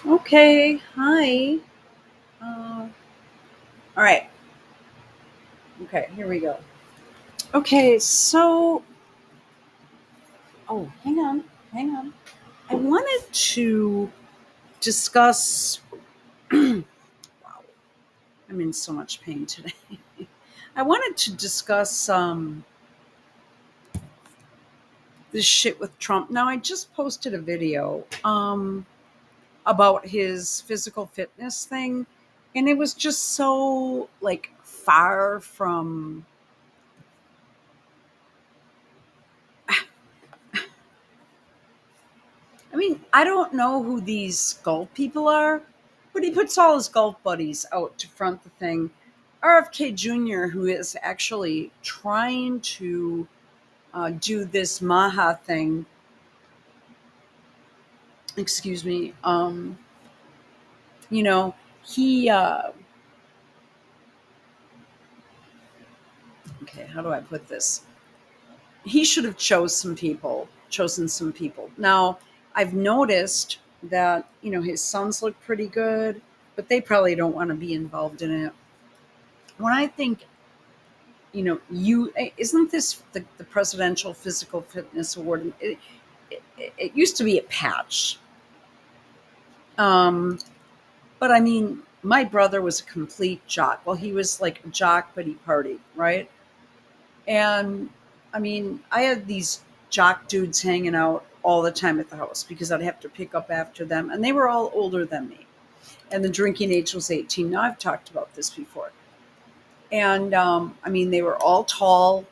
Okay, hi. Uh, all right. Okay, here we go. Okay, so, hang on, hang on. I wanted to discuss. Wow, I'm in so much pain today. I wanted to discuss this shit with Trump. Now, I just posted a video about his physical fitness thing, and it was just so like far from. I mean, I don't know who these golf people are, but he puts all his golf buddies out to front the thing. RFK Jr., who is actually trying to do this Maha thing, excuse me, you know, he, okay, how do I put this? He should have chosen some people. Now, I've noticed that, his sons look pretty good, but they probably don't want to be involved in it. When I think you isn't this the presidential physical fitness award, it used to be a patch, um but I mean, my brother was a complete jock. Well, he was like a jock, but he partied, right? And I mean, I had these jock dudes hanging out all the time at the house because I'd have to pick up after them, and they were all older than me, and the drinking age was 18. Now, I've talked about this before. And I mean, they were all tall,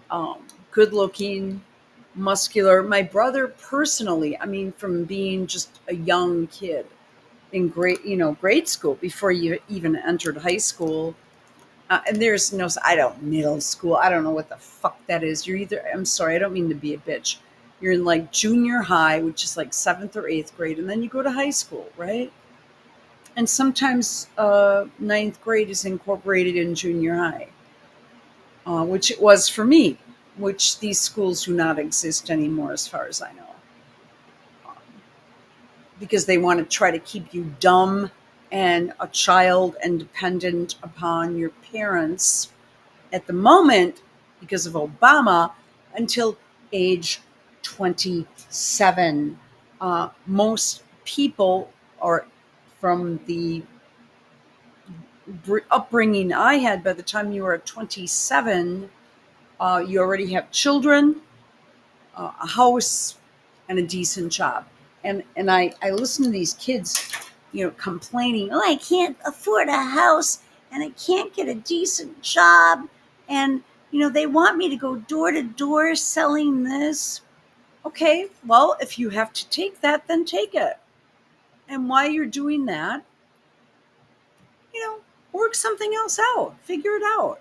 um, good looking, muscular. My brother personally, I mean, from being just a young kid in grade school before you even entered high school. And there's no, I don't, middle school. I don't know what the fuck that is. You're either, I'm sorry, I don't mean to be a bitch. You're in like junior high, which is like seventh or eighth grade, and then you go to high school, right? And sometimes ninth grade is incorporated in junior high, which it was for me, which these schools do not exist anymore, as far as I know, because they want to try to keep you dumb and a child and dependent upon your parents at the moment because of Obama until age 27. Most people are from the upbringing I had. By the time you were 27, you already have children, a house, and a decent job. And I listen to these kids, complaining, oh, I can't afford a house and I can't get a decent job. And, they want me to go door to door selling this. Okay, well, if you have to take that, then take it. And while you're doing that, you know, work something else out, figure it out,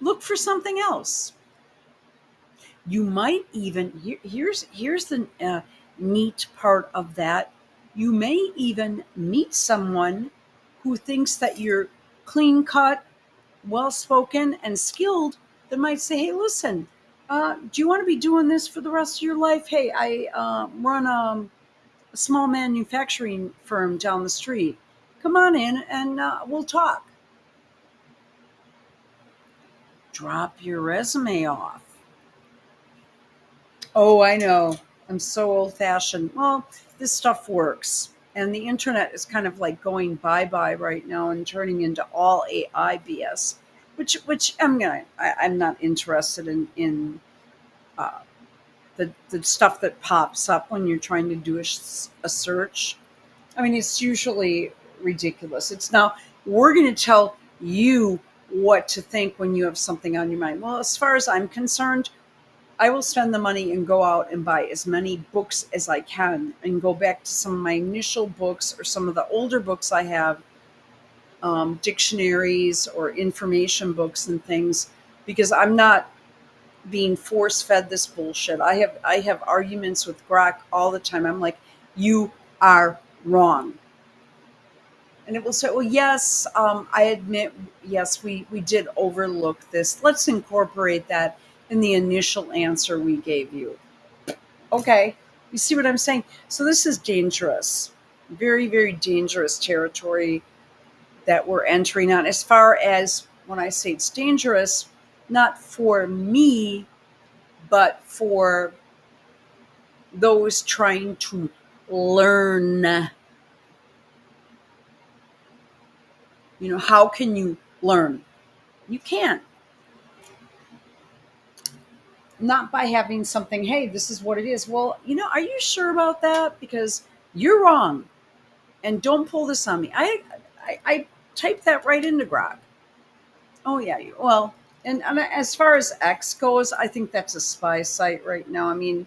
look for something else. You might even here's the neat part of that. You may even meet someone who thinks that you're clean cut, well spoken, and skilled. That might say, "Hey, listen, do you want to be doing this for the rest of your life? Hey, I run a small manufacturing firm down the street. Come on in and we'll talk." Drop your resume off. Oh, I know. I'm so old fashioned. Well, this stuff works. And the internet is kind of like going bye bye right now and turning into all AI BS, which I'm not interested in uh, the stuff that pops up when you're trying to do a search. I mean, it's usually ridiculous. It's now we're going to tell you what to think when you have something on your mind. Well, as far as I'm concerned, I will spend the money and go out and buy as many books as I can and go back to some of my initial books or some of the older books I have, dictionaries or information books and things, because I'm not being force fed this bullshit. I have arguments with Grok all the time. I'm like, you are wrong. And it will say, well, yes, I admit, yes, we did overlook this. Let's incorporate that in the initial answer we gave you. Okay. You see what I'm saying? So this is dangerous, very, very dangerous territory that we're entering on. As far as when I say it's dangerous, not for me, but for those trying to learn. How can you learn? You can't. Not by having something, hey, this is what it is. Well, are you sure about that? Because you're wrong. And don't pull this on me. I typed that right into Grok. Oh, yeah. Well, and as far as X goes, I think that's a spy site right now. I mean,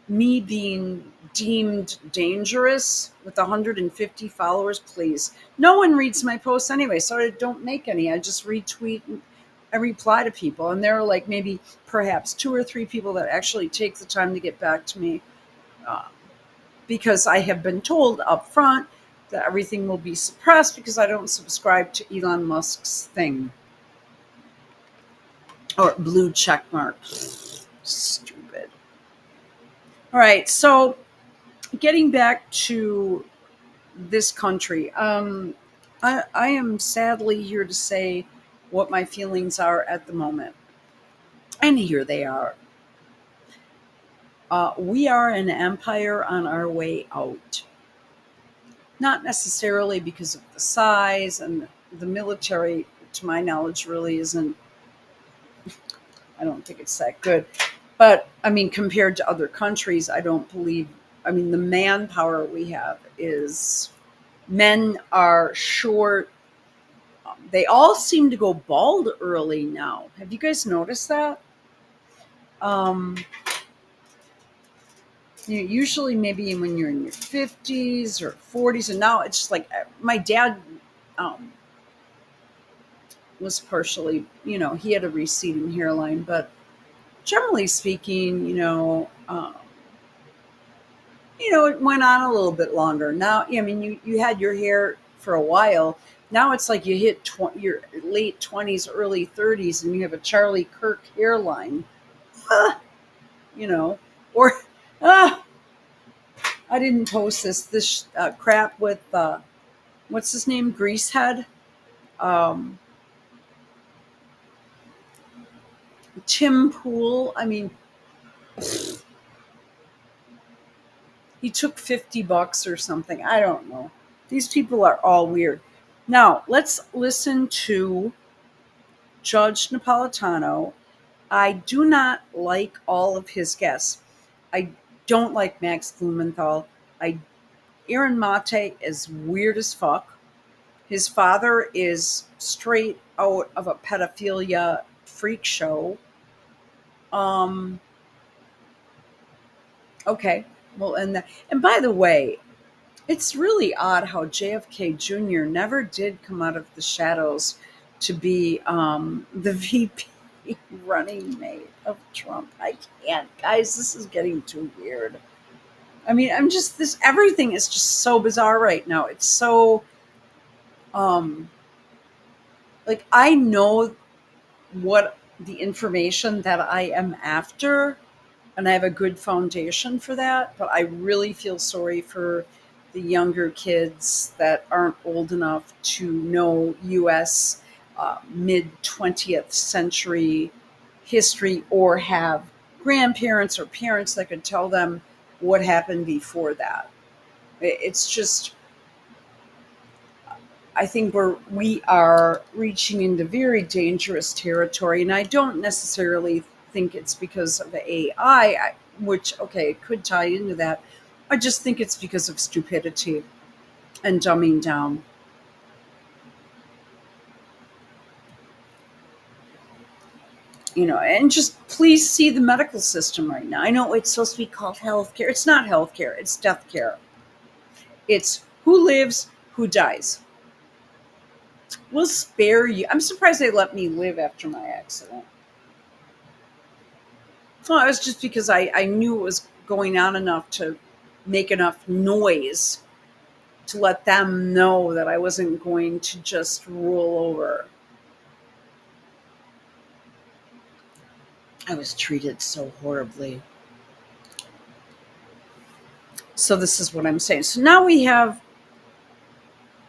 me being deemed dangerous with 150 followers, please. No one reads my posts anyway, so I don't make any. I just retweet and I reply to people. And there are like maybe perhaps two or three people that actually take the time to get back to me, uh, because I have been told up front that everything will be suppressed because I don't subscribe to Elon Musk's thing or blue check mark. Stupid. All right, so getting back to this country. I am sadly here to say what my feelings are at the moment. And here they are. We are an empire on our way out. Not necessarily because of the size, and the military, to my knowledge, really isn't, I don't think it's that good. But I mean, compared to other countries, I don't believe, I mean, the manpower we have is, men are short. They all seem to go bald early now. Have you guys noticed that? Um, usually, maybe when you're in your 50s or 40s, and now it's just like my dad um, was partially, he had a receding hairline, but generally speaking, it went on a little bit longer. Now, I mean, you had your hair for a while. Now it's like you hit your late 20s, early 30s, and you have a Charlie Kirk hairline. Ah, you know, or ah, I didn't post this crap with what's his name, Greasehead, um, Tim Pool. I mean, he took $50 or something. I don't know. These people are all weird. Now let's listen to Judge Napolitano. I do not like all of his guests. I don't like Max Blumenthal. I Aaron Mate is weird as fuck. His father is straight out of a pedophilia freak show. Um, okay. Well, and by the way, it's really odd how JFK Jr. never did come out of the shadows to be the VP running mate of Trump. I can't, guys. This is getting too weird. I mean, everything is just so bizarre right now. It's so, um, like, I know what the information that I am after, and I have a good foundation for that, but I really feel sorry for the younger kids that aren't old enough to know US mid 20th century history, or have grandparents or parents that could tell them what happened before that. It's just, I think we are reaching into very dangerous territory, and I don't necessarily think it's because of AI, which, okay, it could tie into that. I just think it's because of stupidity and dumbing down. And just please see the medical system right now. I know it's supposed to be called healthcare. It's not healthcare. It's death care. It's who lives, who dies. We'll spare you. I'm surprised they let me live after my accident. Well, it was just because I knew it was going on enough to make enough noise to let them know that I wasn't going to just roll over. I was treated so horribly. So this is what I'm saying. So now we have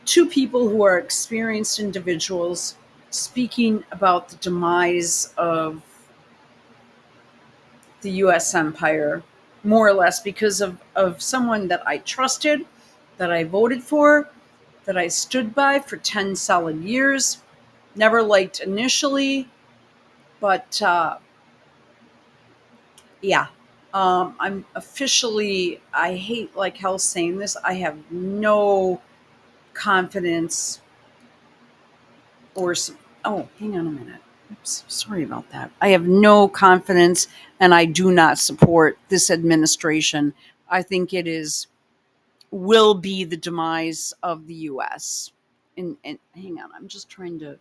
two people who are experienced individuals speaking about the demise of the US empire, more or less because of someone that I trusted, that I voted for, that I stood by for 10 solid years, never liked initially, but yeah. I'm officially, I hate like hell saying this, I have no confidence or oh, hang on a minute. Oops, sorry about that. I have no confidence and I do not support this administration. I think it is will be the demise of the US. And hang on, I'm just trying to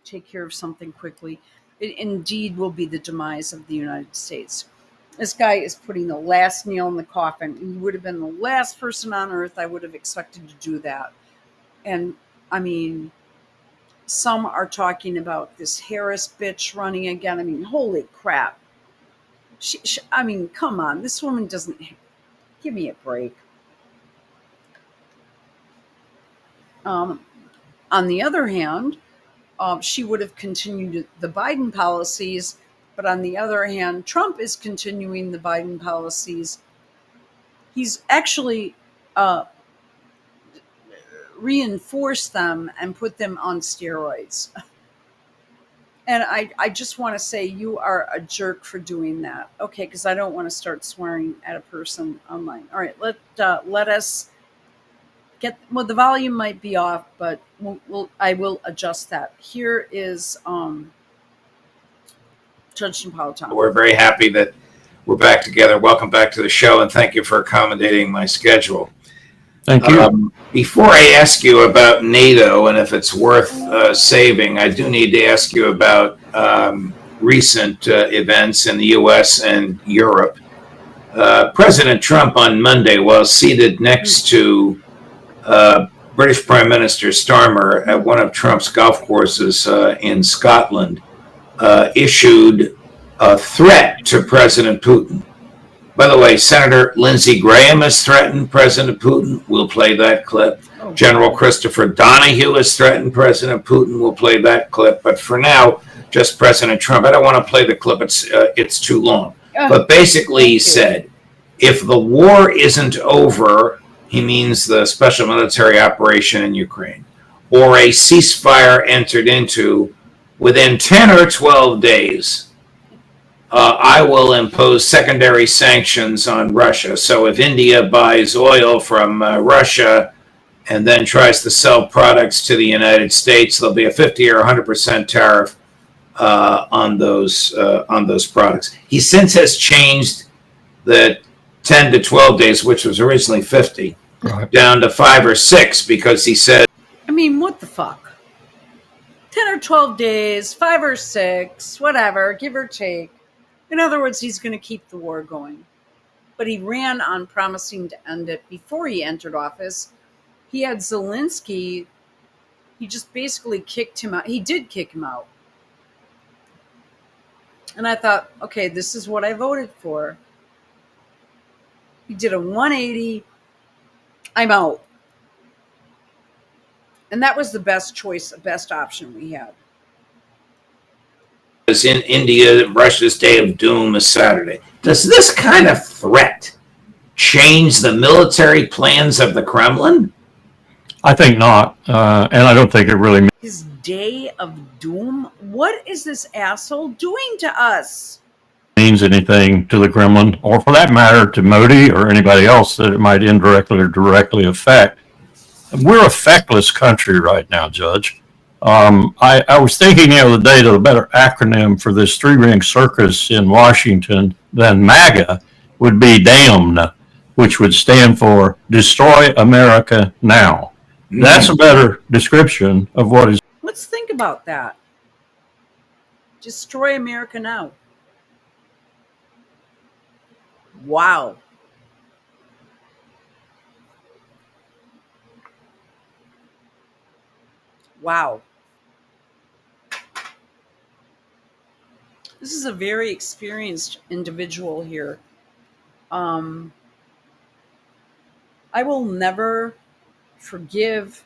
take care of something quickly. It indeed will be the demise of the United States. This guy is putting the last nail in the coffin. He would have been the last person on earth I would have expected to do that. And I mean, some are talking about this Harris bitch running again. I mean, holy crap. I mean, come on. This woman doesn't give me a break. Um, on the other hand, she would have continued the Biden policies. But on the other hand, Trump is continuing the Biden policies. He's actually uh, reinforced them and put them on steroids. And I just want to say you are a jerk for doing that. Okay, because I don't want to start swearing at a person online. All right, let us get. Well, the volume might be off, but I will adjust that. Here is Judge Napolitano. We're very happy that we're back together. Welcome back to the show, and thank you for accommodating my schedule. Thank you. Before I ask you about NATO and if it's worth saving, I do need to ask you about recent events in the U.S. and Europe. President Trump on Monday, while seated next to British Prime Minister Starmer at one of Trump's golf courses in Scotland, issued a threat to President Putin. By the way, Senator Lindsey Graham has threatened President Putin. We'll play that clip. General Christopher Donahue has threatened President Putin. We'll play that clip. But for now, just President Trump. I don't want to play the clip. It's too long. But basically, he said, if the war isn't over, he means the special military operation in Ukraine, or a ceasefire entered into within 10 or 12 days, I will impose secondary sanctions on Russia. So if India buys oil from Russia and then tries to sell products to the United States, there'll be a 50 or 100% tariff on those products. He since has changed the 10 to 12 days, which was originally 50, down to 5 or 6 because he said, I mean, what the fuck? 10 or 12 days, 5 or 6, whatever, give or take. In other words, he's going to keep the war going. But he ran on promising to end it before he entered office. He had Zelensky, he just basically kicked him out. He did kick him out. And I thought, okay, this is what I voted for. He did a 180. I'm out. And that was the best choice, the best option we had. In India, Russia's Day of Doom is Saturday. Does this kind of threat change the military plans of the Kremlin? I think not. And I don't think it really His Day of Doom? What is this asshole doing to us? means anything to the Kremlin, or for that matter, to Modi or anybody else that it might indirectly or directly affect. We're a feckless country right now, Judge. I was thinking the other day that a better acronym for this three-ring circus in Washington than MAGA would be DAMN, which would stand for Destroy America Now. That's a better description of what is. Let's think about that. Destroy America Now. Wow. Wow. This is a very experienced individual here. I will never forgive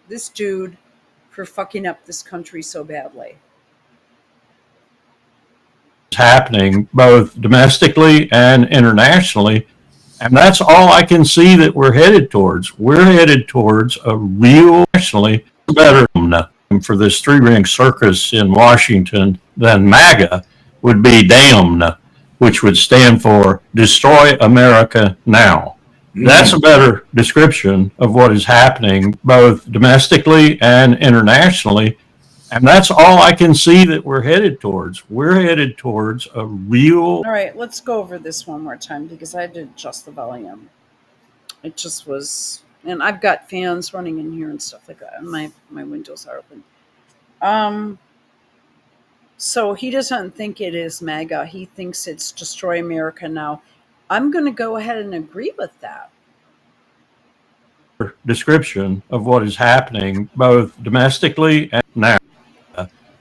this dude for fucking up this country so badly. Happening both domestically and internationally. And that's all I can see that we're headed towards. We're headed towards a real, nationally better for this three-ring circus in Washington than MAGA would be DAMN, which would stand for Destroy America Now. That's a better description of what is happening both domestically and internationally. And that's all I can see that we're headed towards. We're headed towards a real. All right, let's go over this one more time because I had to adjust the volume. It just was, and I've got fans running in here and stuff like that, and my windows are open. So he doesn't think it is MAGA. He thinks it's Destroy America Now. I'm going to go ahead and agree with that. Description of what is happening both domestically and now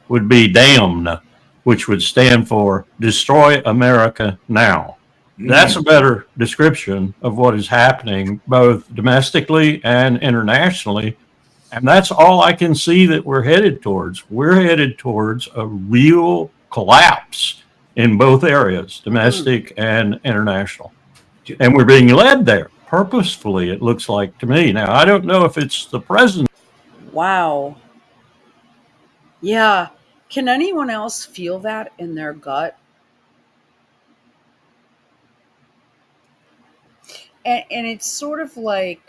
would be DAMN, which would stand for Destroy America Now. That's a better description of what is happening both domestically and internationally. And that's all I can see that we're headed towards. We're headed towards a real collapse in both areas, domestic and international. And we're being led there purposefully, it looks like to me. Now, I don't know if it's the president. Wow. Yeah. Can anyone else feel that in their gut? And it's sort of like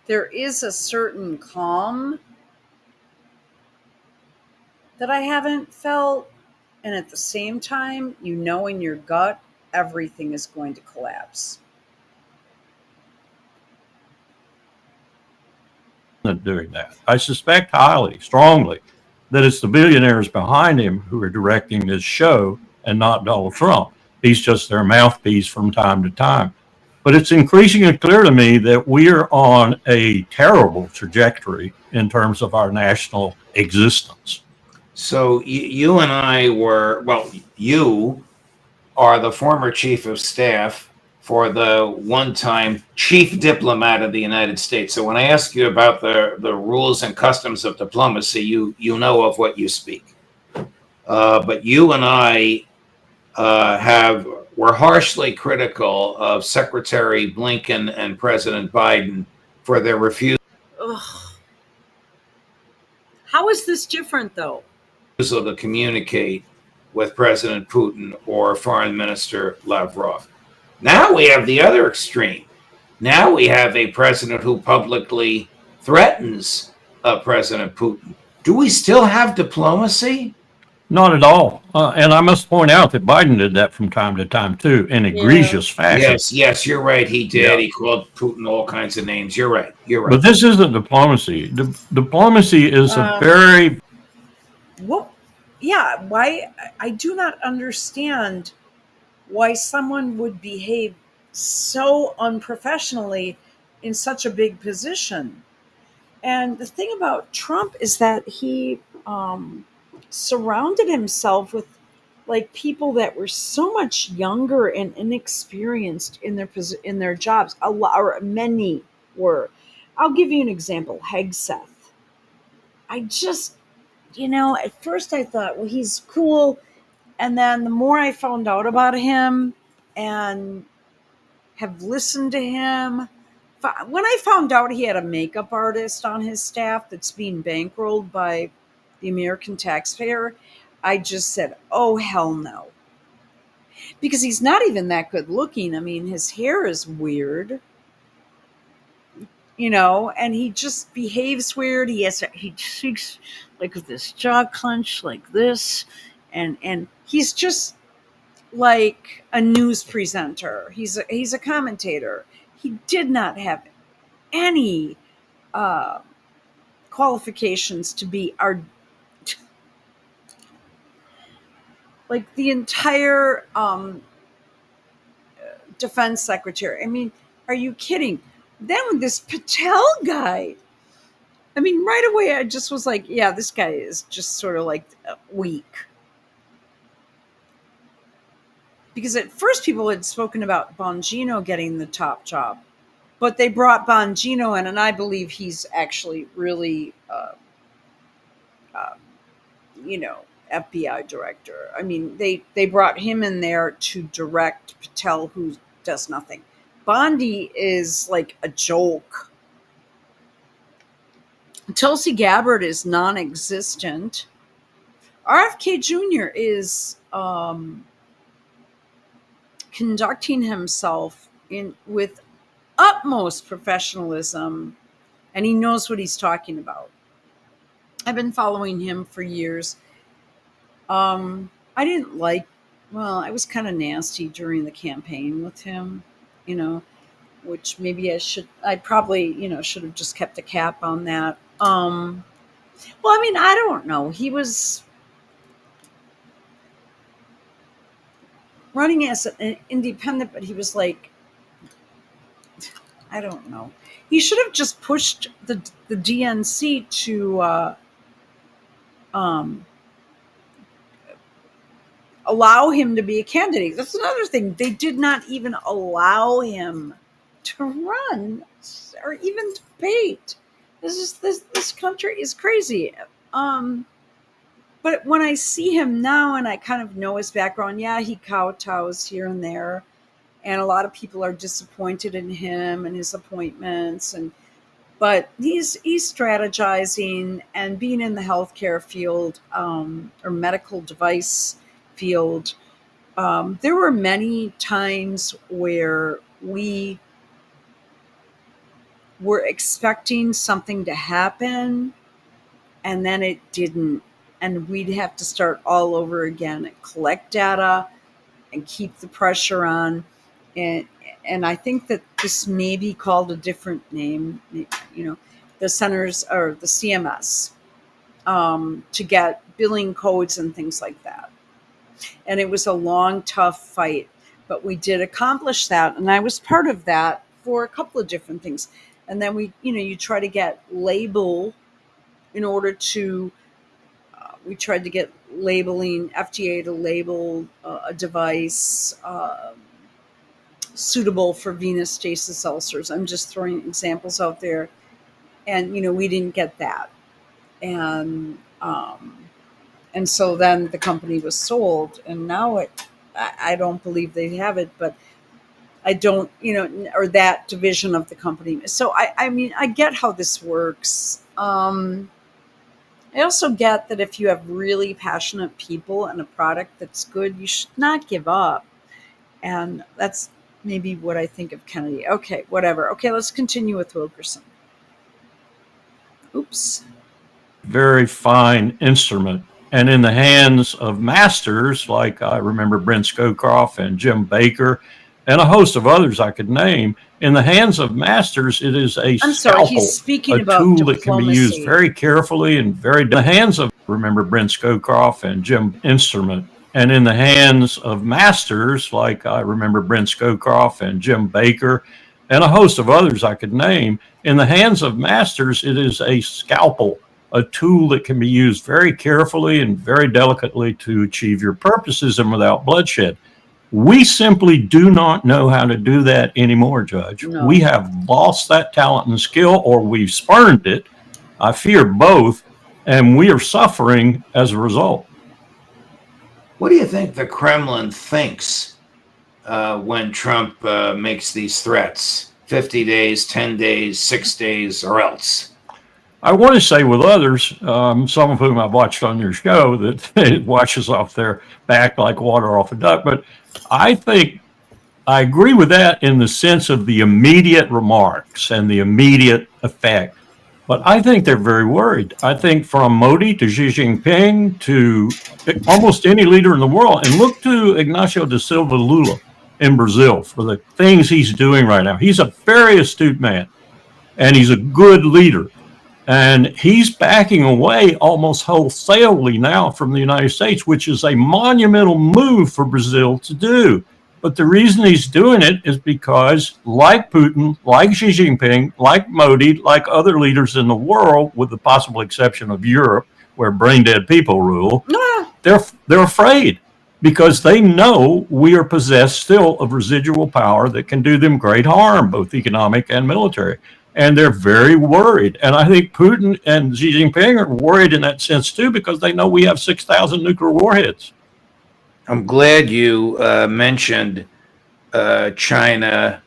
there is a certain calm that I haven't felt. And at the same time, you know in your gut, everything is going to collapse. Doing that. I suspect highly, strongly, that it's the billionaires behind him who are directing this show and not Donald Trump. He's just their mouthpiece from time to time. But it's increasingly clear to me that we are on a terrible trajectory in terms of our national existence. So you and I were, well, you are the former chief of staff for the one-time chief diplomat of the United States. So when I ask you about the rules and customs of diplomacy, you know of what you speak. But you and I were harshly critical of Secretary Blinken and President Biden for their refusal How is this different, though? to communicate with President Putin or Foreign Minister Lavrov. Now we have the other extreme. Now we have a president who publicly threatens President Putin. Do we still have diplomacy? Not at all. And I must point out that Biden did that from time to time, too, in egregious fashion. Yes, you're right. He did. Yeah. He called Putin all kinds of names. You're right. But this isn't diplomacy. Diplomacy is a very... Well, yeah, why? I do not understand why someone would behave so unprofessionally in such a big position. And the thing about Trump is that he surrounded himself with like people that were so much younger and inexperienced in their jobs. Or many were. I'll give you an example. Hegseth. I just, at first I thought, well, he's cool. And then the more I found out about him and have listened to him, when I found out he had a makeup artist on his staff that's being bankrolled by the American taxpayer, I just said, oh, hell no. Because he's not even that good looking. I mean, his hair is weird, and he just behaves weird. He speaks like with this jaw clench like this. And he's just like a news presenter. He's a commentator. He did not have any qualifications to be our like the entire defense secretary. I mean, are you kidding? Then this Patel guy. I mean, right away I just was like, yeah, this guy is just sort of like weak. because at first people had spoken about Bongino getting the top job, but they brought Bongino in, and I believe he's actually really, uh, FBI director. I mean, they brought him in there to direct Patel, who does nothing. Bondi is like a joke. Tulsi Gabbard is non-existent. RFK Jr. is conducting himself with utmost professionalism, and he knows what he's talking about. I've been following him for years. I didn't like, well, I was kind of nasty during the campaign with him, which maybe I probably, should have just kept a cap on that. Well, I mean, I don't know. He was running as an independent, but he was like, I don't know. He should have just pushed the DNC to allow him to be a candidate. That's another thing. They did not even allow him to run or even debate. This country is crazy. But when I see him now and I kind of know his background, yeah, he kowtows here and there, and a lot of people are disappointed in him and his appointments, but he's strategizing, and being in the healthcare field or medical device field. There were many times where we were expecting something to happen and then it didn't. And we'd have to start all over again and collect data and keep the pressure on. And I think that this may be called a different name, the centers or the CMS, to get billing codes and things like that. And it was a long, tough fight, but we did accomplish that. And I was part of that for a couple of different things. And then you try to get label in order to, we tried to get labeling, FDA to label a device suitable for venous stasis ulcers. I'm just throwing examples out there. And, we didn't get that. And so then the company was sold, and now I don't believe they have it, but I don't, or that division of the company. So I mean, I get how this works. I also get that if you have really passionate people and a product that's good, you should not give up. And that's maybe what I think of Kennedy. Okay, whatever. Okay, let's continue with Wilkerson. Oops. Very fine instrument. And in the hands of masters, like I remember Brent Scowcroft and Jim Baker and a host of others I could name, in the hands of masters, it is a scalpel, he's speaking a about tool diplomacy. that can be used very carefully and in the hands of, remember Brent Scowcroft and Jim instrument. And in the hands of masters, like I remember Brent Scowcroft and Jim Baker and a host of others I could name, in the hands of masters, it is a scalpel, a tool that can be used very carefully and very delicately to achieve your purposes and without bloodshed. We simply do not know how to do that anymore, Judge. No. We have lost that talent and skill, or we've spurned it. I fear both, and we are suffering as a result. What do you think the Kremlin thinks when Trump makes these threats? 50 days, 10 days, 6 days, or else? I want to say with others, some of whom I've watched on your show, that it washes off their back like water off a duck. But I think I agree with that in the sense of the immediate remarks and the immediate effect. But I think they're very worried. I think from Modi to Xi Jinping to almost any leader in the world, and look to Ignacio da Silva Lula in Brazil for the things he's doing right now. He's a very astute man, and he's a good leader. And he's backing away almost wholesalely now from the United States, which is a monumental move for Brazil to do. But the reason he's doing it is because, like Putin, like Xi Jinping, like Modi, like other leaders in the world, with the possible exception of Europe, where brain dead people rule, they're afraid. because they know we are possessed still of residual power that can do them great harm, both economic and military. And they're very worried. And I think Putin and Xi Jinping are worried in that sense too, because they know we have 6,000 nuclear warheads. I'm glad you mentioned China,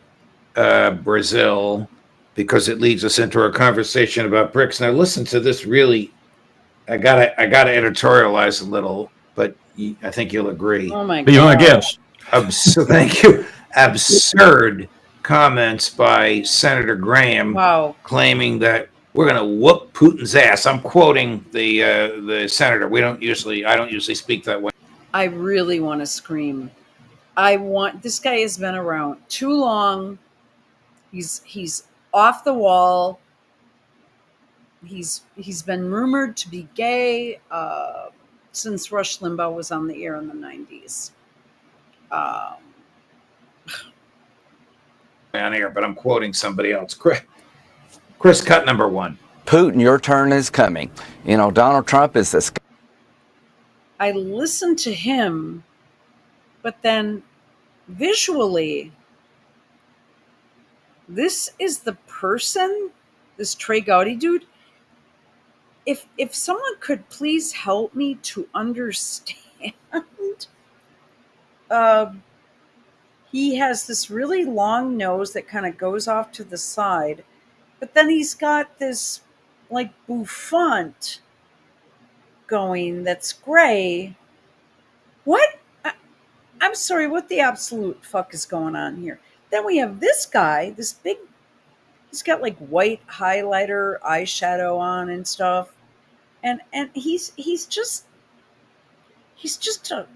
Brazil, because it leads us into our conversation about BRICS. Now, listen to this. Really, I gotta editorialize a little, but I think you'll agree. Oh my Be my God. guest. Thank you. Absurd comments by Senator Graham Wow. claiming that we're going to whoop Putin's ass. I'm quoting the senator. I don't usually speak that way. I really want to scream. This guy has been around too long. He's off the wall. He's been rumored to be gay since Rush Limbaugh was on the air in the 90s. On air, but I'm quoting somebody else. Chris, cut number 1. Putin, your turn is coming. You know, Donald Trump is this. I listened to him, but then visually, this is the person, this Trey Gowdy dude. If someone could please help me to understand, he has this really long nose that kind of goes off to the side, but then he's got this like bouffant going that's gray. What? I'm sorry, what the absolute fuck is going on here? Then we have this guy, this big, he's got like white highlighter, eyeshadow on and stuff. And he's just an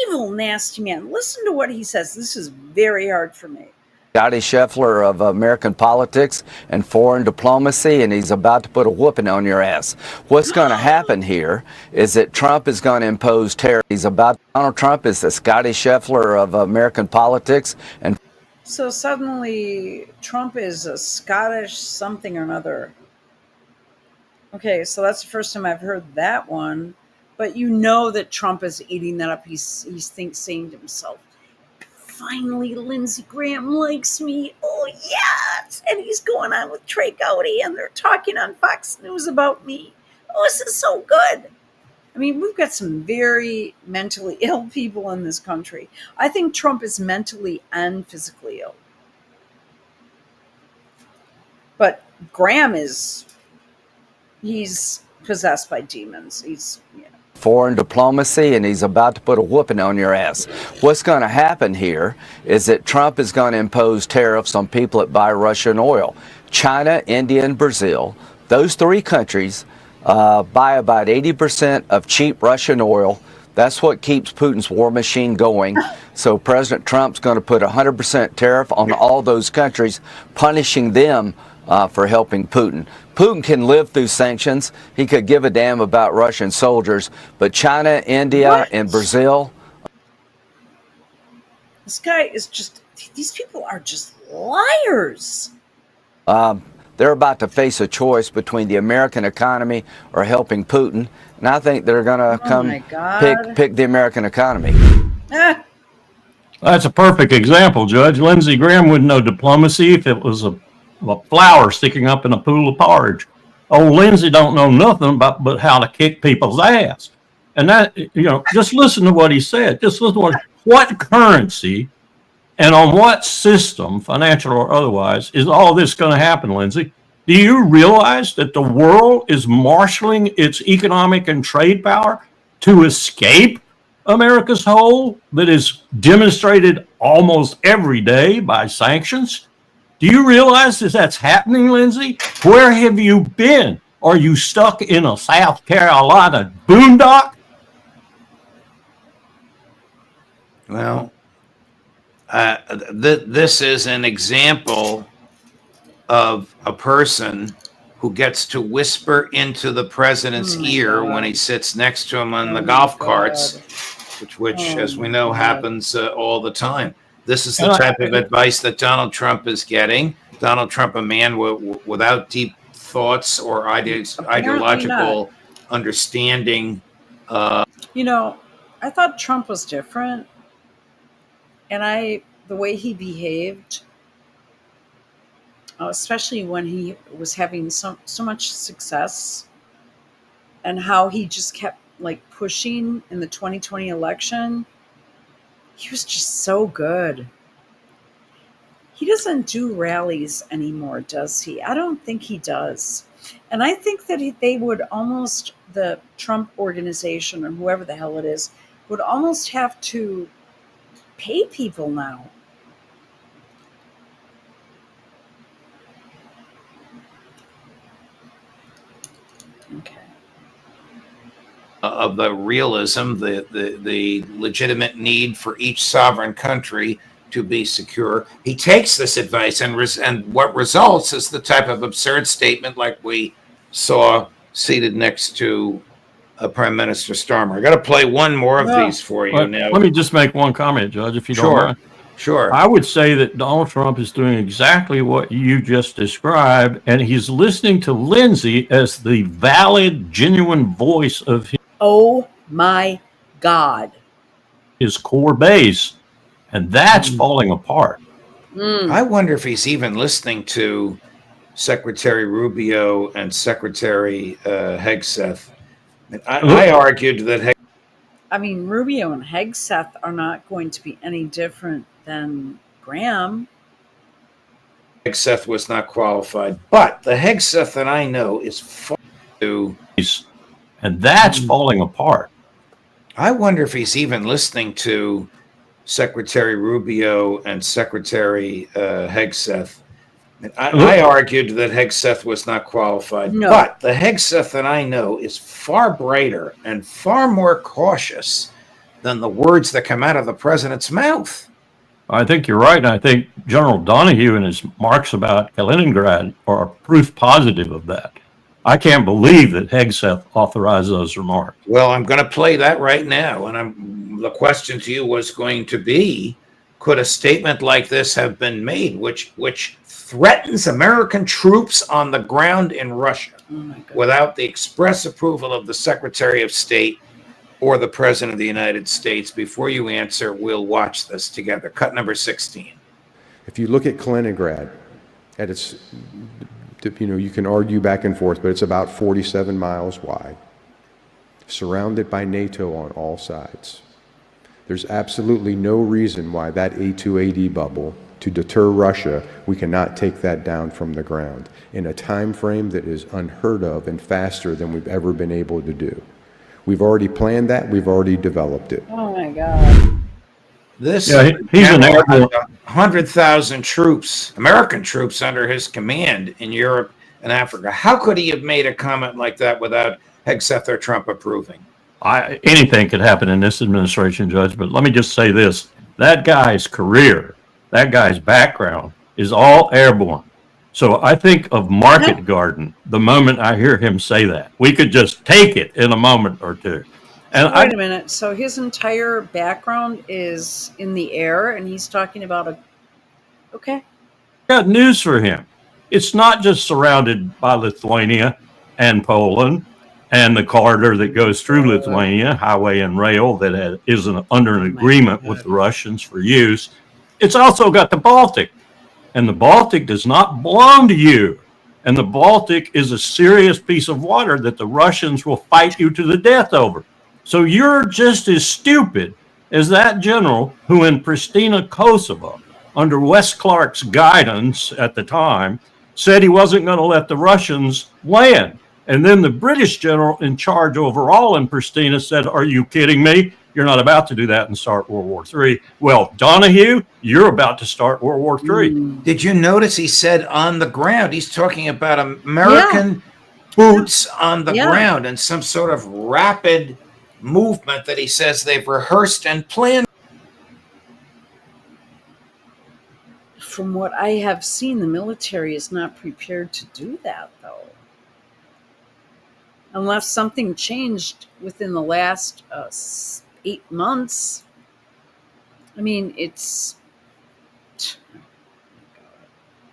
evil, nasty man. Listen to what he says. This is very hard for me. Scotty Scheffler of American politics and foreign diplomacy, and he's about to put a whooping on your ass. What's going to happen here is that Trump is going to impose tariffs. Donald Trump is the Scotty Scheffler of American politics. And so suddenly Trump is a Scottish something or another. Okay, so that's the first time I've heard that one. But you know that Trump is eating that up. He's saying to himself, finally, Lindsey Graham likes me. Oh, yes. And he's going on with Trey Gowdy, and they're talking on Fox News about me. Oh, this is so good. I mean, we've got some very mentally ill people in this country. I think Trump is mentally and physically ill. But Graham he's possessed by demons. Foreign diplomacy, and he's about to put a whooping on your ass. What's going to happen here is that Trump is going to impose tariffs on people that buy Russian oil. China, India, and Brazil, those 3 countries buy about 80% of cheap Russian oil. That's what keeps Putin's war machine going. So President Trump's going to put 100% tariff on all those countries, punishing them for helping Putin. Putin can live through sanctions. He could give a damn about Russian soldiers, but China, India, and Brazil. This guy is these people are just liars. They're about to face a choice between the American economy or helping Putin, and I think they're going to pick the American economy. That's a perfect example, Judge. Lindsey Graham wouldn't know diplomacy if it was a flower sticking up in a pool of porridge. Old Lindsey don't know nothing but how to kick people's ass. And that, just listen to what he said. Just listen to what currency and on what system, financial or otherwise, is all this going to happen, Lindsey? Do you realize that the world is marshaling its economic and trade power to escape America's hold that is demonstrated almost every day by sanctions? Do you realize that that's happening, Lindsey? Where have you been? Are you stuck in a South Carolina boondock? Well, this is an example of a person who gets to whisper into the president's ear when he sits next to him on the golf carts, which as we know, happens all the time. This is the type of advice that Donald Trump is getting. Donald Trump, a man without deep thoughts or ideological understanding. I thought Trump was different, and the way he behaved, especially when he was having so much success, and how he just kept like pushing in the 2020 election. He was just so good. He doesn't do rallies anymore, does he? I don't think he does. And I think that they would almost, the Trump organization or whoever the hell it is, would almost have to pay people now. Okay. Of the realism, the legitimate need for each sovereign country to be secure. He takes this advice, and what results is the type of absurd statement like we saw seated next to Prime Minister Starmer. I got to play one more of these for you now. Let me just make one comment, Judge, if you don't Sure. mind. Sure. I would say that Donald Trump is doing exactly what you just described, and he's listening to Lindsey as the valid, genuine voice of Oh my God. his core base, and that's falling apart. I wonder if he's even listening to Secretary Rubio and Secretary Hegseth. I argued that I mean, Rubio and Hegseth are not going to be any different than Graham. Hegseth was not qualified, but the Hegseth that I know is far too. And that's falling apart. I wonder if he's even listening to Secretary Rubio and Secretary Hegseth. I argued that Hegseth was not qualified, No. but the Hegseth that I know is far brighter and far more cautious than the words that come out of the president's mouth. I think you're right. And I think General Donahue and his remarks about Kaliningrad are proof positive of that. I can't believe that Hegseth authorized those remarks. Well, I'm going to play that right now. And the question to you was going to be, could a statement like this have been made, which threatens American troops on the ground in Russia without the express approval of the Secretary of State or the President of the United States? Before you answer, we'll watch this together. Cut number 16. If you look at Kaliningrad, at its, you can argue back and forth, but it's about 47 miles wide, surrounded by NATO on all sides. There's absolutely no reason why that A2AD bubble, to deter Russia, we cannot take that down from the ground in a time frame that is unheard of and faster than we've ever been able to do. We've already planned that. We've already developed it. Oh my God. This Yeah, he's an general airborne. has 100,000 troops, American troops, under his command in Europe and Africa. How could he have made a comment like that without Hegseth or Trump approving? Anything could happen in this administration, Judge, but let me just say this. That guy's career, that guy's background is all airborne. So I think of Market Garden the moment I hear him say that. We could just take it in a moment or two. And Wait a minute. So his entire background is in the air, and he's talking about a. Okay. got news for him. It's not just surrounded by Lithuania and Poland and the corridor that goes through Lithuania, highway and rail, that is under an agreement with the Russians for use. It's also got the Baltic, and the Baltic does not belong to you. And the Baltic is a serious piece of water that the Russians will fight you to the death over. So you're just as stupid as that general who in Pristina, Kosovo, under Wes Clark's guidance at the time, said he wasn't going to let the Russians land. And then the British general in charge overall in Pristina said, "Are you kidding me? You're not about to do that and start World War III. Well, Donahue, you're about to start World War III. Did you notice he said on the ground? He's talking about American boots on the ground and some sort of rapid movement that he says they've rehearsed and planned. From what I have seen, the military is not prepared to do that, though. Unless something changed within the last 8 months. I mean, it's.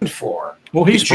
For. Well, Did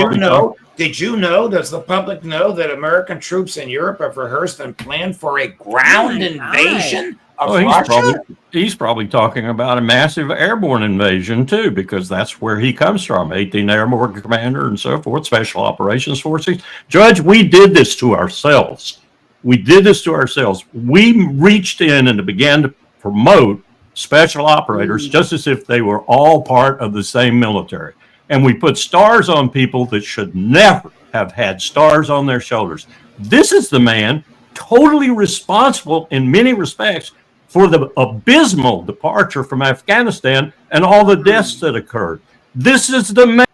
you know? Does the public know that American troops in Europe have rehearsed and planned for a ground invasion Oh, Russia? he's probably talking about a massive airborne invasion too, because that's where he comes from. 18th Airborne Commander and so forth, Special Operations Forces. Judge, we did this to ourselves. We did this to ourselves. We reached in and began to promote special operators just as if they were all part of the same military. And we put stars on people that should never have had stars on their shoulders. This is the man totally responsible in many respects for the abysmal departure from Afghanistan and all the deaths that occurred. This is the man.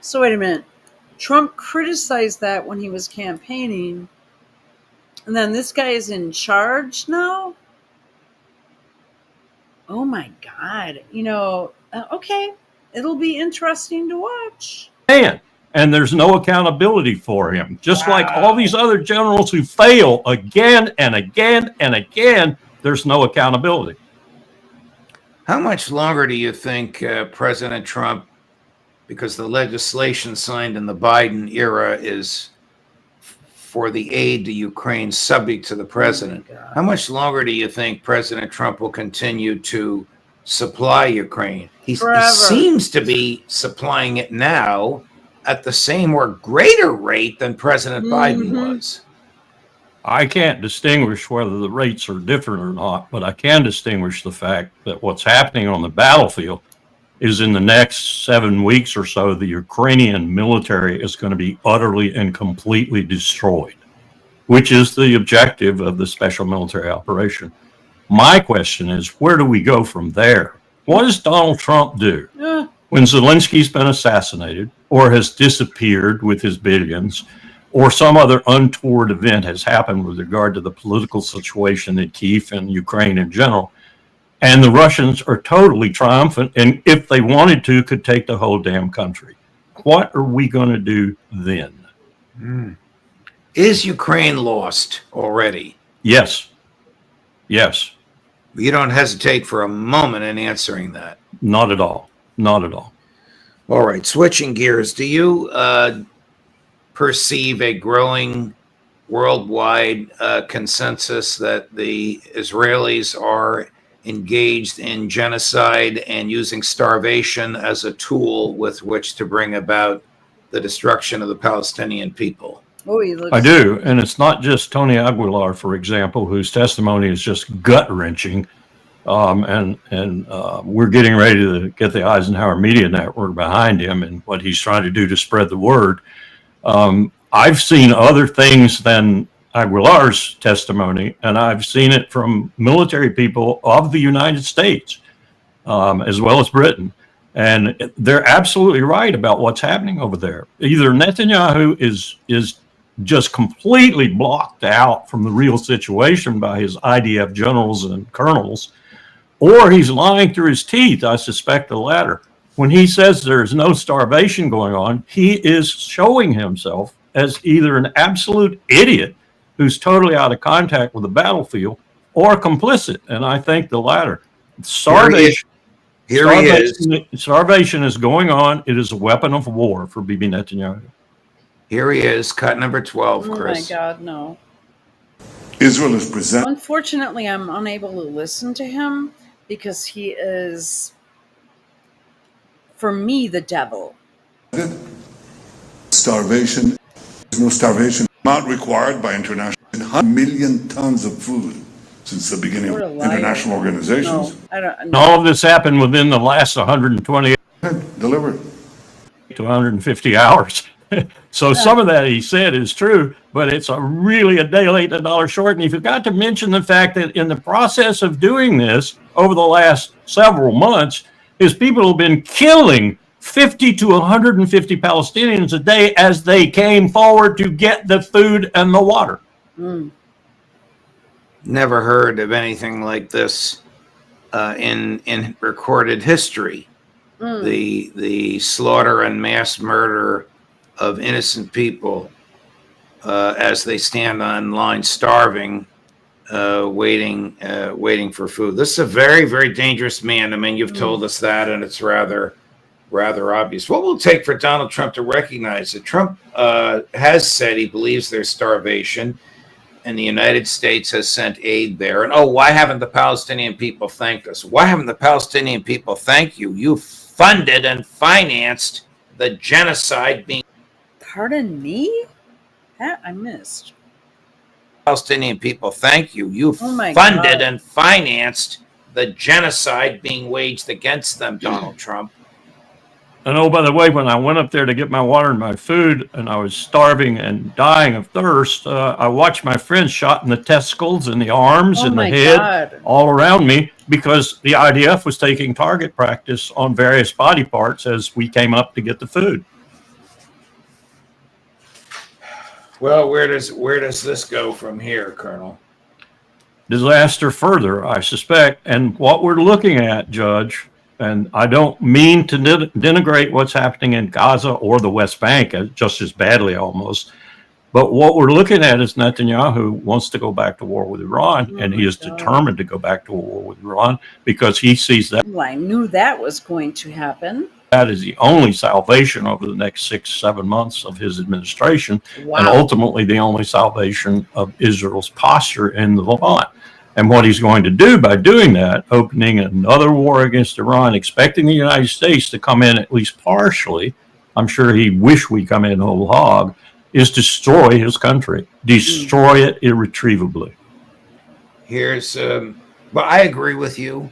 So wait a minute. Trump criticized that when he was campaigning, and then this guy is in charge now? Oh my God. Okay. It'll be interesting to watch. And there's no accountability for him. Just like all these other generals who fail again and again and again, there's no accountability. How much longer do you think President Trump, because the legislation signed in the Biden era is for the aid to Ukraine subject to the president, how much longer do you think President Trump will continue to supply Ukraine? He seems to be supplying it now at the same or greater rate than President Biden was. I can't distinguish whether the rates are different or not, but I can distinguish the fact that what's happening on the battlefield is in the next 7 weeks or so, the Ukrainian military is going to be utterly and completely destroyed, which is the objective of the special military operation. My question is, where do we go from there? What does Donald Trump do when Zelensky's been assassinated or has disappeared with his billions, or some other untoward event has happened with regard to the political situation in Kyiv and Ukraine in general, and the Russians are totally triumphant and if they wanted to could take the whole damn country? What are we going to do then? Is Ukraine lost already? Yes. You don't hesitate for a moment in answering that. Not at all. All right, switching gears, do you perceive a growing worldwide consensus that the Israelis are engaged in genocide and using starvation as a tool with which to bring about the destruction of the Palestinian people? I do, and it's not just Tony Aguilar, for example, whose testimony is just gut-wrenching, and we're getting ready to get the Eisenhower Media Network behind him and what he's trying to do to spread the word. I've seen other things than Aguilar's testimony, and I've seen it from military people of the United States, as well as Britain. And they're absolutely right about what's happening over there. Either Netanyahu is just completely blocked out from the real situation by his IDF generals and colonels, or he's lying through his teeth. I suspect the latter. When he says there's no starvation going on, he is showing himself as either an absolute idiot who's totally out of contact with the battlefield or complicit. And I think the latter. Starvation is going on. It is a weapon of war for Bibi Netanyahu. Here he is, cut number 12, Chris. Oh my God, no. Israel is present. Unfortunately, I'm unable to listen to him because he is, for me, the devil. Starvation. There's no starvation. Amount required by international 100 million tons of food since the beginning of international organizations. No, I don't. No. All of this happened within the last 120 Delivered to 150 hours. So some of that he said is true, but it's really a day late, a dollar short. And you forgot to mention the fact that in the process of doing this over the last several months, his people have been killing 50 to 150 Palestinians a day as they came forward to get the food and the water. Never heard of anything like this in recorded history. The slaughter and mass murder of innocent people as they stand on line starving, waiting for food. This is a very, very dangerous man. I mean, you've told us that, and it's rather obvious. What will it take for Donald Trump to recognize that Trump has said he believes there's starvation, and the United States has sent aid there. And oh, why haven't the Palestinian people thanked us? Why haven't the Palestinian people thanked you? You funded and financed the genocide being. Pardon me? That I missed. Palestinian people thank you. You Oh my funded God. and financed the genocide being waged against them, Donald Trump. And oh, by the way, when I went up there to get my water and my food, and I was starving and dying of thirst, I watched my friends shot in the testicles and the arms Oh and the my head God. all around me because the IDF was taking target practice on various body parts as we came up to get the food. Well, where does this go from here, Colonel? Disaster further, I suspect. And what we're looking at, Judge, and I don't mean to denigrate what's happening in Gaza or the West Bank just as badly almost, but what we're looking at is Netanyahu wants to go back to war with Iran, Oh and my he is God. determined to go back to a war with Iran because he sees that Well, I knew that was going to happen. is the only salvation over the next 6-7 months of his administration, Wow. and ultimately the only salvation of Israel's posture in the Levant. And what he's going to do by doing that, opening another war against Iran, expecting the United States to come in at least partially, I'm sure he wish we come in whole hog, is destroy his country, destroy it irretrievably. Here's, but I agree with you.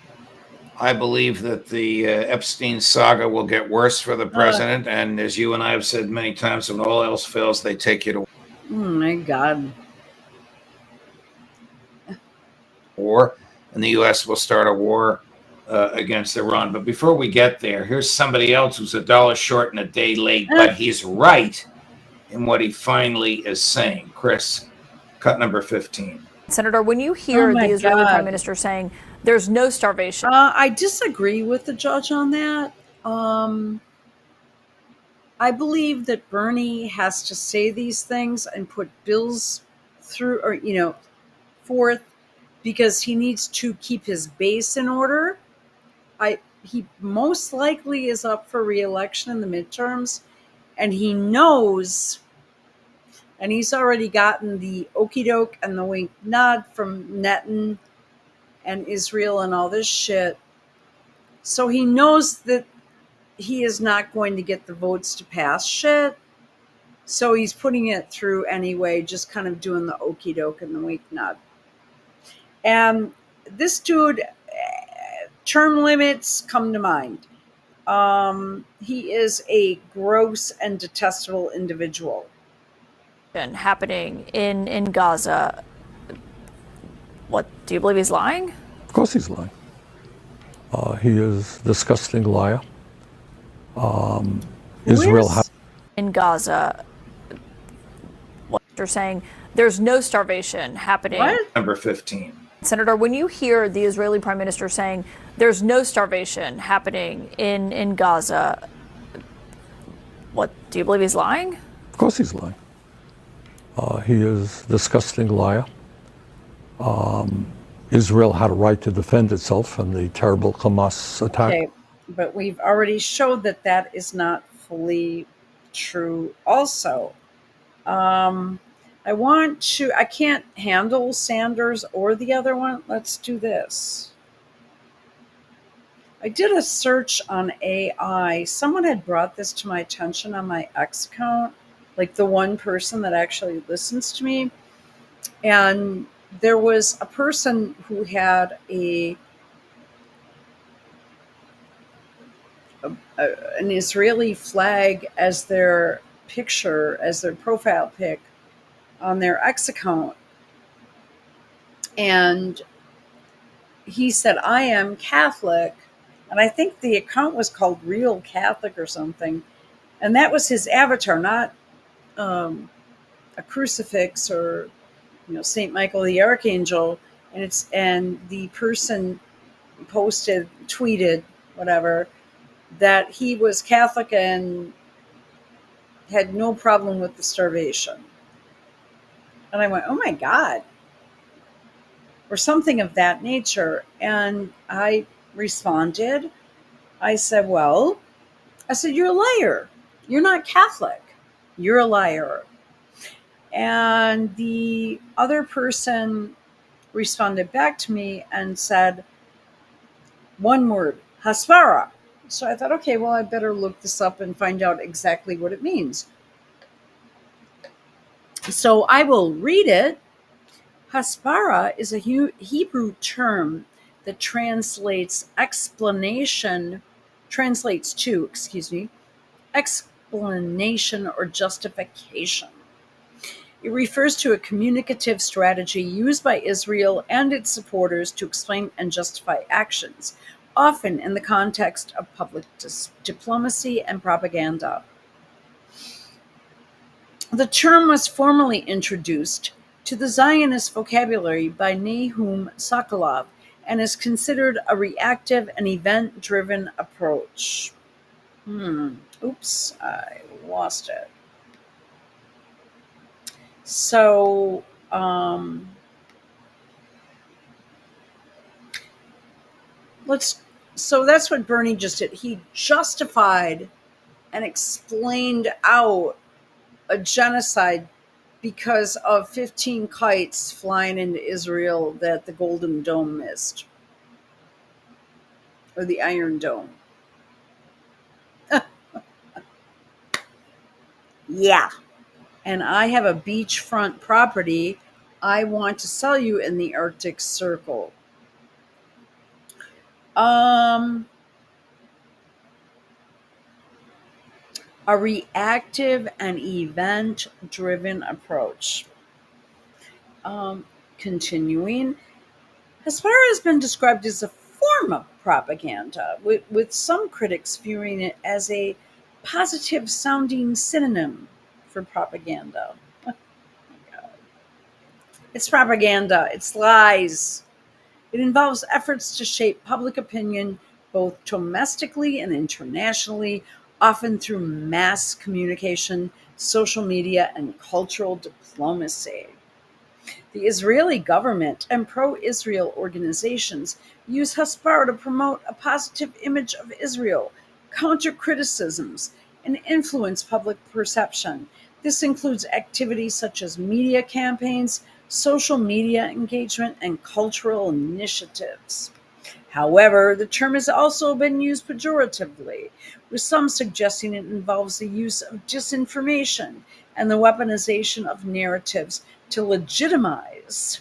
I believe that the Epstein saga will get worse for the president. And as you and I have said many times, when all else fails, they take you to Oh my God. war, and the U.S. will start a war against Iran. But before we get there, here's somebody else who's $1 short and a day late, but he's right in what he finally is saying. Chris, cut number 15. Senator, when you hear my the Israeli God. Prime Minister saying there's no starvation, I disagree with the judge on that. I believe that Bernie has to say these things and put bills through, or forth, because he needs to keep his base in order. He most likely is up for re-election in the midterms, and he knows, and he's already gotten the okey doke and the wink nod from Netanyahu and Israel and all this shit. So he knows that he is not going to get the votes to pass shit. So he's putting it through anyway, just kind of doing the okey doke and the wink nod. And this dude, term limits come to mind. He is a gross and detestable individual. happening in Gaza, what, do you believe he's lying? Of course he's lying. He is a disgusting liar. Israel has In Gaza, what they're saying, there's no starvation happening. What? Number 15. Senator, when you hear the Israeli Prime Minister saying there's no starvation happening in Gaza, what, do you believe he's lying? Of course he's lying. He is a disgusting liar. Israel had a right to defend itself from the terrible Hamas attack. Okay, but we've already showed that that is not fully true also. I can't handle Sanders or the other one. Let's do this. I did a search on AI. Someone had brought this to my attention on my X account, like the one person that actually listens to me. And there was a person who had an Israeli flag as their picture, as their profile pic on their X account. And he said, I am Catholic. And I think the account was called Real Catholic or something. And that was his avatar, not a crucifix or Saint Michael the Archangel. And the person tweeted, whatever, that he was Catholic and had no problem with the starvation. And I went, oh my God, or something of that nature. And I responded, I said, you're a liar. You're not Catholic. You're a liar. And the other person responded back to me and said, one word, Hasbara. So I thought, okay, well, I better look this up and find out exactly what it means. So I will read it. Hasbara is a Hebrew term that translates to explanation or justification. It refers to a communicative strategy used by Israel and its supporters to explain and justify actions, often in the context of public diplomacy and propaganda. The term was formally introduced to the Zionist vocabulary by Nahum Sokolov and is considered a reactive and event-driven approach. Oops, I lost it. So, so that's what Bernie just did. He justified and explained out a genocide because of 15 kites flying into Israel that the Golden Dome missed. Or the Iron Dome. Yeah. And I have a beachfront property I want to sell you in the Arctic Circle. A reactive and event-driven approach. Continuing, Hasbara has been described as a form of propaganda, with some critics viewing it as a positive-sounding synonym for propaganda. Oh my God. It's propaganda. It's lies. It involves efforts to shape public opinion both domestically and internationally, often through mass communication, social media, and cultural diplomacy. The Israeli government and pro-Israel organizations use Hasbara to promote a positive image of Israel, counter criticisms, and influence public perception. This includes activities such as media campaigns, social media engagement, and cultural initiatives. However, the term has also been used pejoratively, with some suggesting it involves the use of disinformation and the weaponization of narratives to legitimize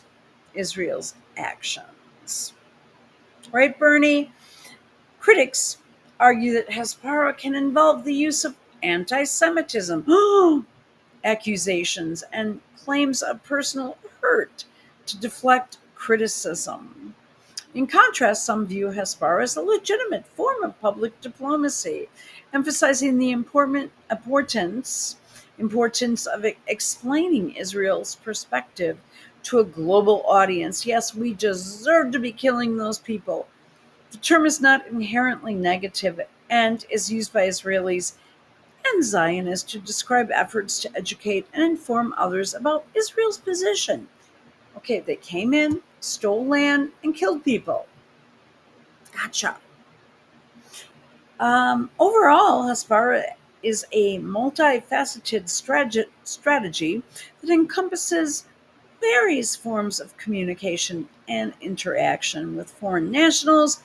Israel's actions. Right, Bernie? Critics argue that Hasbara can involve the use of anti-Semitism accusations and claims of personal hurt to deflect criticism. In contrast, some view Hasbara as a legitimate form of public diplomacy, emphasizing the importance of explaining Israel's perspective to a global audience. Yes, we deserve to be killing those people. The term is not inherently negative and is used by Israelis and Zionists to describe efforts to educate and inform others about Israel's position. Okay, they came in, stole land, and killed people. Gotcha. Overall, Hasbara is a multifaceted strategy that encompasses various forms of communication and interaction with foreign nationals,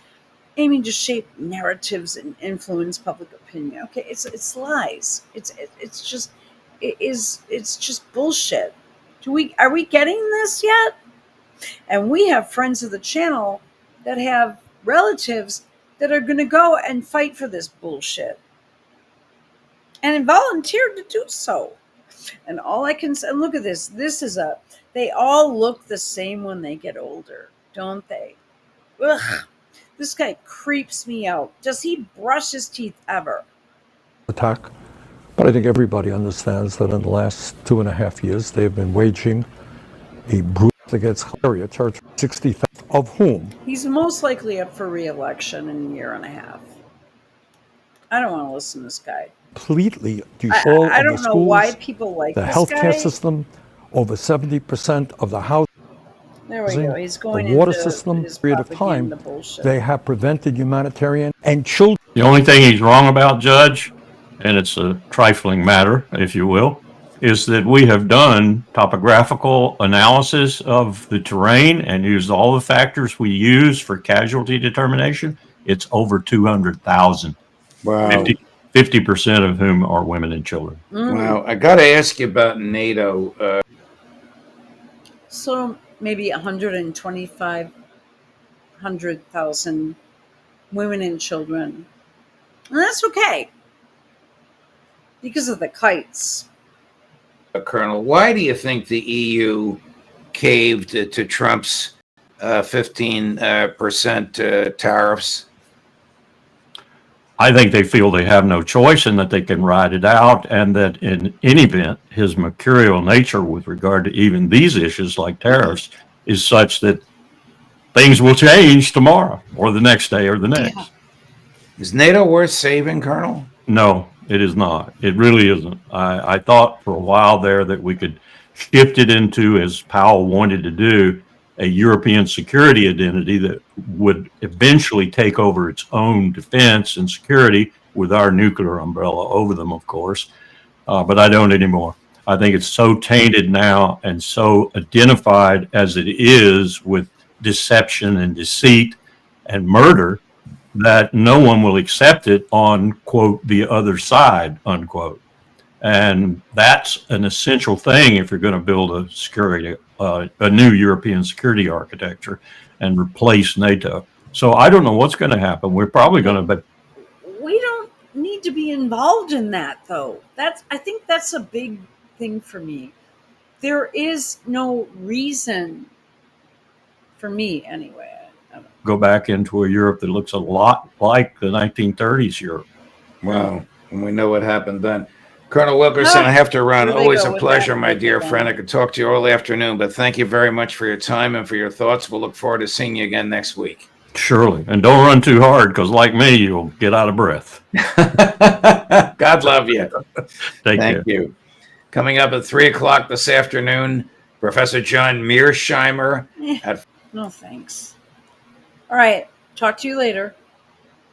aiming to shape narratives and influence public opinion. Okay, it's lies. It's just bullshit. Are we getting this yet? And we have friends of the channel that have relatives that are going to go and fight for this bullshit and volunteered to do so. And all I can say, and look at this. They all look the same when they get older, don't they? Ugh. This guy creeps me out. Does he brush his teeth ever? Attack. But I think everybody understands that in the last 2.5 years, they've been waging a brutal against Hillary, a church 60,000 of whom. He's most likely up for re-election in a year and a half. I don't want to listen to this guy. Completely control I of don't the know schools, why people like the this healthcare guy. system, over 70% of the housing, There we go. He's going the water into system, his period of propaganda time. bullshit. They have prevented humanitarian and children. The only thing he's wrong about, Judge, and it's a trifling matter, if you will, is that we have done topographical analysis of the terrain and used all the factors we use for casualty determination. It's over 200,000, Wow. 50% of whom are women and children. Wow. I got to ask you about NATO. So maybe 125,000 women and children. And that's okay because of the kites. Colonel, why do you think the EU caved to Trump's 15% tariffs? I think they feel they have no choice and that they can ride it out, and that in any event, his mercurial nature with regard to even these issues like tariffs is such that things will change tomorrow or the next day or the next. Yeah. Is NATO worth saving, Colonel? No, it is not. It really isn't. I thought for a while there that we could shift it into, as Powell wanted to do, a European security identity that would eventually take over its own defense and security with our nuclear umbrella over them, of course. But I don't anymore. I think it's so tainted now and so identified as it is with deception and deceit and murder that no one will accept it on, quote, the other side, unquote. And that's an essential thing if you're going to build a security, a new European security architecture and replace NATO. So I don't know what's going to happen. We're probably going to, but We don't need to be involved in that, though. I think that's a big thing for me. There is no reason, for me anyway. I don't know. go back into a Europe that looks a lot like the 1930s Europe. Wow. And we know what happened then. Colonel Wilkerson, I have to run. Here they Always go a with pleasure, that. my dear Yeah. friend. I could talk to you all afternoon, but thank you very much for your time and for your thoughts. We'll look forward to seeing you again next week. Surely. And don't run too hard because, like me, you'll get out of breath. God love you. Take care. Thank you. Coming up at 3 o'clock this afternoon, Professor John Mearsheimer. No thanks. All right. Talk to you later.